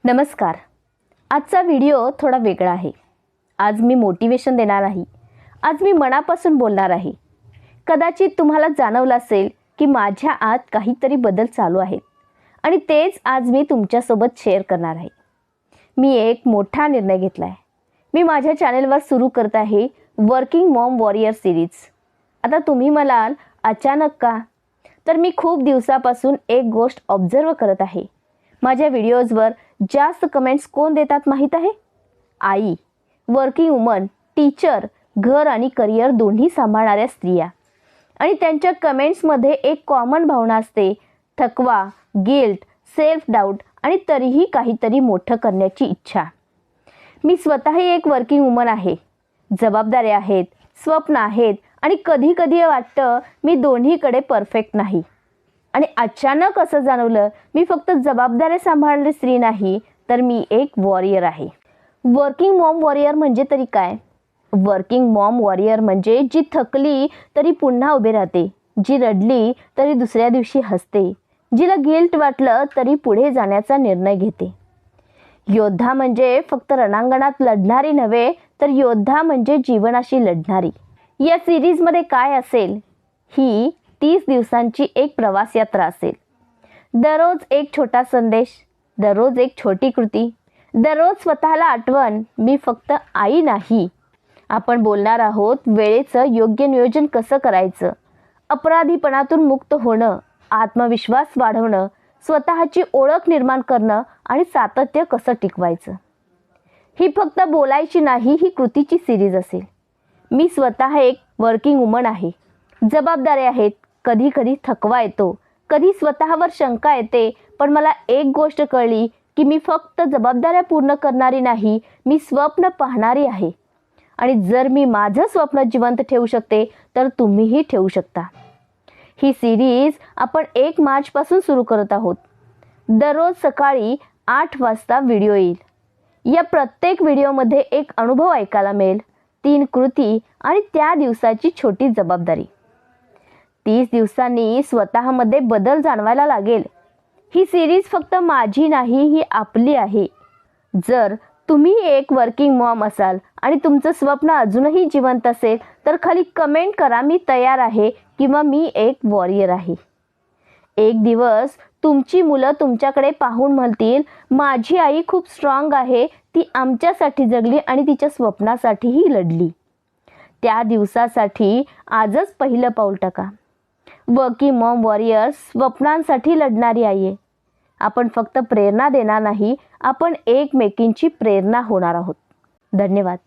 नमस्कार. आजचा व्हिडिओ थोडा वेगळा आहे. आज मी मोटिवेशन देणार आहे. आज मी मनापासून बोलणार आहे. कदाचित तुम्हाला जाणवलं असेल की माझ्या आत काहीतरी बदल चालू आहेत आणि तेच आज मी तुमच्यासोबत शेअर करणार आहे. मी एक मोठा निर्णय घेतला आहे. मी माझ्या चॅनलवर सुरू करत आहे वर्किंग मॉम वॉरियर सिरीज. आता तुम्ही म्हणाल अचानक का? तर मी खूप दिवसापासून एक गोष्ट ऑब्झर्व करत आहे. माझ्या व्हिडिओजवर जास्त कमेंट्स कोण देतात माहीत आहे? आई, वर्किंग वुमन, टीचर, घर आणि करिअर दोन्ही सांभाळणाऱ्या स्त्रिया. आणि त्यांच्या कमेंट्समध्ये एक कॉमन भावना असते, थकवा, गिल्ट, सेल्फ डाऊट आणि तरीही काहीतरी मोठं करण्याची इच्छा. मी स्वतःही एक वर्किंग वुमन आहे. जबाबदाऱ्या आहेत, स्वप्न आहेत आणि कधी कधी वाटतं मी दोन्हीकडे परफेक्ट नाही. आणि अचानक असं जाणवलं मी फक्त जबाबदाऱ्या सांभाळणारी स्त्री नाही, तर मी एक वॉरियर आहे. वर्किंग मॉम वॉरियर म्हणजे तरी काय? वर्किंग मॉम वॉरियर म्हणजे जी थकली तरी पुन्हा उभे राहते, जी रडली तरी दुसऱ्या दिवशी हसते, जिला गिल्ट वाटलं तरी पुढे जाण्याचा निर्णय घेते. योद्धा म्हणजे फक्त रणांगणात लढणारी नव्हे, तर योद्धा म्हणजे जीवनाशी लढणारी. या सिरीजमध्ये काय असेल? ही 30 दिवसांची एक प्रवास यात्रा असेल. दररोज एक छोटा संदेश, दररोज एक छोटी कृती, दररोज स्वतःला आठवण, मी फक्त आई नाही. आपण बोलणार आहोत वेळेचं योग्य नियोजन कसं करायचं, अपराधीपणातून मुक्त होणं, आत्मविश्वास वाढवणं, स्वतःची ओळख निर्माण करणं आणि सातत्य कसं टिकवायचं. ही फक्त बोलायची नाही, ही कृतीची सिरीज असेल. मी स्वतः एक वर्किंग वुमन आहे. जबाबदाऱ्या आहेत, कधी कधी थकवा येतो, कधी स्वतःवर शंका येते, पण मला एक गोष्ट कळली की मी फक्त जबाबदाऱ्या पूर्ण करणारी नाही, मी स्वप्न पाहणारी आहे. आणि जर मी माझं स्वप्न जिवंत ठेवू शकते तर तुम्हीही ठेवू शकता. ही सिरीज आपण 1 मार्चपासून सुरू करत आहोत. दररोज सकाळी 8 वाजता व्हिडिओ येईल. या प्रत्येक व्हिडिओमध्ये एक अनुभव ऐकायला मिळेल, 3 कृती आणि त्या दिवसाची छोटी जबाबदारी. 30 दिवसांनी स्वतःमध्ये बदल जाणवायला लागेल. ही सिरीज फक्त माझी नाही, ही आपली आहे. जर तुम्ही एक वर्किंग मॉम असाल आणि तुमचं स्वप्न अजूनही जिवंत असेल तर खाली कमेंट करा, मी तयार आहे किंवा मी एक वॉरियर आहे. एक दिवस तुमची मुलं तुमच्याकडे पाहून म्हणतील, माझी आई खूप स्ट्रॉंग आहे, ती आमच्यासाठी जगली आणि तिच्या स्वप्नासाठीही लढली. त्या दिवसासाठी आजच पहिलं पाऊल टाका. वर्किंग मॉम वॉरियर स्वप्नांसाठी लढणारी आई आहे. आपण फक्त प्रेरणा देणार नाही, आपण एकमेकींची प्रेरणा होणार आहोत. धन्यवाद.